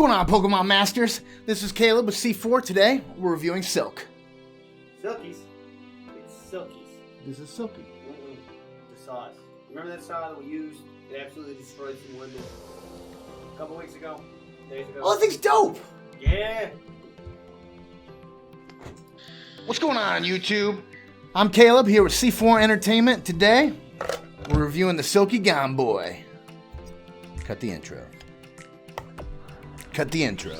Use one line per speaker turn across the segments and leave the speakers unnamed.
going on, Pokemon Masters? This is Caleb with C4. Today, we're reviewing Silk.
Silkies. It's Silkies.
This is Silky.
The sauce. Remember that saw that we used? It absolutely destroyed some wood a couple weeks ago? Days ago?
Oh, that thing's dope!
Yeah!
What's going on, YouTube? I'm Caleb here with C4 Entertainment. Today, we're reviewing the Silky Gomboy. Cut the intro. Cut the intro.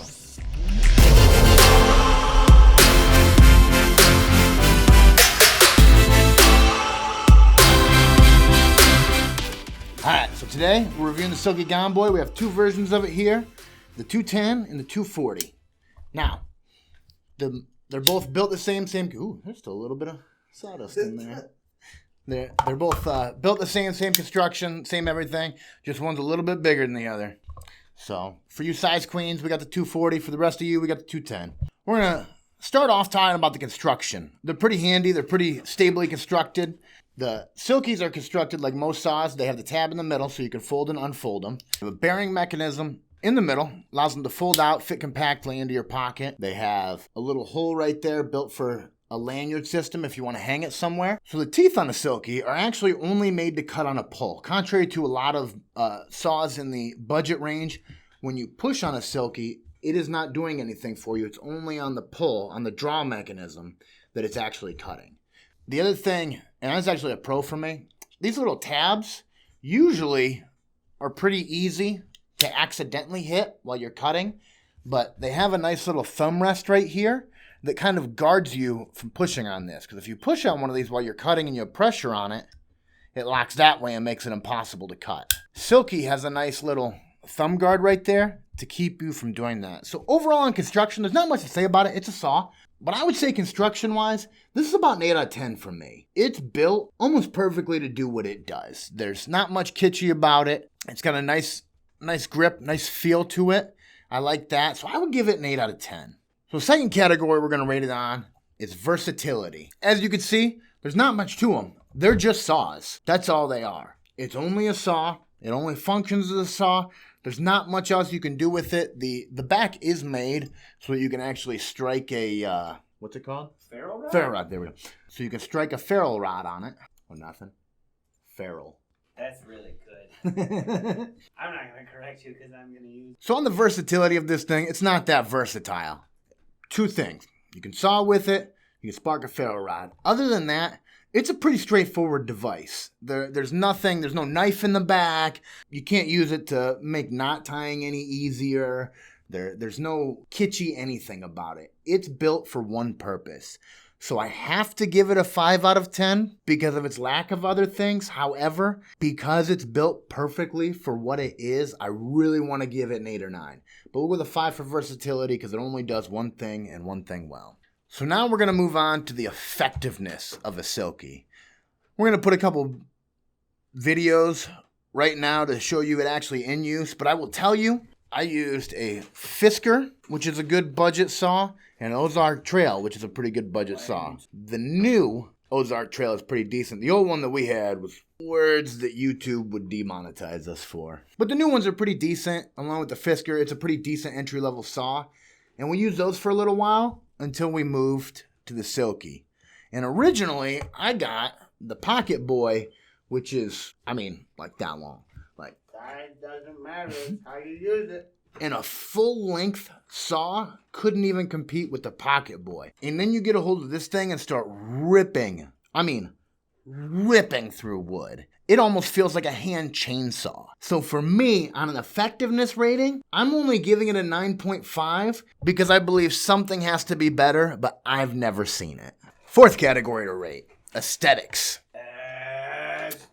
Alright, so today we're reviewing the Silky Gomboy. We have two versions of it here, the 210 and the 240. Now, they're both built the same. Ooh, there's still a little bit of sawdust in there. They're both built the same construction, same everything. Just one's a little bit bigger than the other. So, for you size queens, we got the 240. For the rest of you, we got the 210. We're going to start off talking about the construction. They're pretty handy. They're pretty stably constructed. The Silkies are constructed like most saws. They have the tab in the middle so you can fold and unfold them. They have a bearing mechanism in the middle. Allows them to fold out, fit compactly into your pocket. They have a little hole right there built for a lanyard system if you want to hang it somewhere. So the teeth on a Silky are actually only made to cut on a pull. Contrary to a lot of saws in the budget range, when you push on a Silky, it is not doing anything for you. It's only on the pull, on the draw mechanism, that it's actually cutting. The other thing, and that's actually a pro for me, these little tabs usually are pretty easy to accidentally hit while you're cutting, but they have a nice little thumb rest right here that kind of guards you from pushing on this. Because if you push on one of these while you're cutting and you have pressure on it, it locks that way and makes it impossible to cut. Silky has a nice little thumb guard right there to keep you from doing that. So overall in construction, there's not much to say about it. It's a saw. But I would say construction-wise, this is about an 8 out of 10 for me. It's built almost perfectly to do what it does. There's not much kitschy about it. It's got a nice grip, nice feel to it. I like that. So I would give it an 8 out of 10. So the second category we're going to rate it on is versatility. As you can see, there's not much to them. They're just saws. That's all they are. It's only a saw. It only functions as a saw. There's not much else you can do with it. The back is made so you can actually strike a, what's it called?
Ferrule rod?
Ferrule rod, there we go. So you can strike a ferrule rod on it. Or nothing. Ferrule.
That's really good. I'm not going to correct you because I'm going to use...
So on the versatility of this thing, it's not that versatile. Two things. You can saw with it. You can spark a ferrule rod. Other than that, it's a pretty straightforward device. There's no knife in the back. You can't use it to make knot tying any easier. There's no kitschy anything about it. It's built for one purpose. So I have to give it a 5 out of 10 because of its lack of other things. However, because it's built perfectly for what it is, I really want to give it an 8 or 9. But we'll go with a 5 for versatility because it only does one thing and one thing well. So now we're going to move on to the effectiveness of a Silky. We're going to put a couple videos right now to show you it actually in use. But I will tell you, I used a Fisker, which is a good budget saw, and Ozark Trail, which is a pretty good budget saw. The new Ozark Trail is pretty decent. The old one that we had was words that YouTube would demonetize us for. But the new ones are pretty decent. Along with the Fisker, it's a pretty decent entry-level saw. And we used those for a little while until we moved to the Silky. And originally, I got the Pocket Boy, which is, like that long. Like,
It doesn't matter. It's how you use it.
And a full-length saw couldn't even compete with the Pocket Boy. And then you get a hold of this thing and start ripping through wood. It almost feels like a hand chainsaw. So for me, on an effectiveness rating, I'm only giving it a 9.5 because I believe something has to be better, but I've never seen it. Fourth category to rate, aesthetics.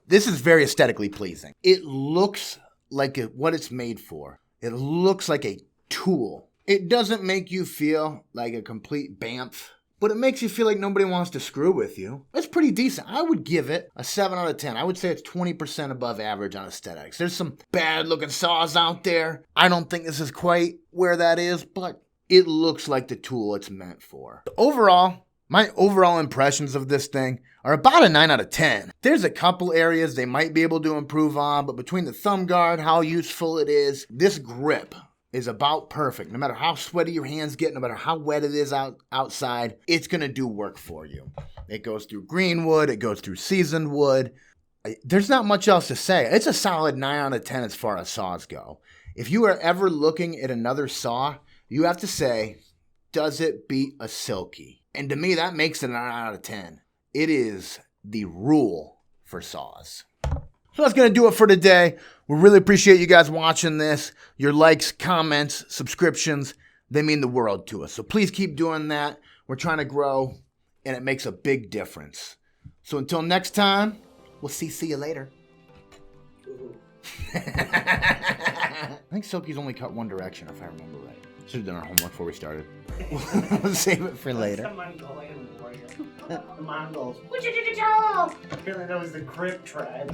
This is very aesthetically pleasing. It looks like what it's made for. It looks like a tool. It doesn't make you feel like a complete bamf, but it makes you feel like nobody wants to screw with you. It's pretty decent. I would give it a 7 out of 10. I would say it's 20% above average on aesthetics. There's some bad-looking saws out there. I don't think this is quite where that is, but it looks like the tool it's meant for. Overall, my overall impressions of this thing are about a 9 out of 10. There's a couple areas they might be able to improve on, but between the thumb guard, how useful it is, this grip is about perfect. No matter how sweaty your hands get, no matter how wet it is outside, it's going to do work for you. It goes through green wood. It goes through seasoned wood. There's not much else to say. It's a solid 9 out of 10 as far as saws go. If you are ever looking at another saw, you have to say, does it beat a Silky? And to me, that makes it a 9 out of 10. It is the rule for saws. So that's going to do it for today. We really appreciate you guys watching this. Your likes, comments, subscriptions, they mean the world to us. So please keep doing that. We're trying to grow, and it makes a big difference. So until next time, we'll see you later. I think Silky's only cut one direction, if I remember right. Should have done our homework before we started. We'll save it for later.
The Mongols. Apparently that was the Crip tribe.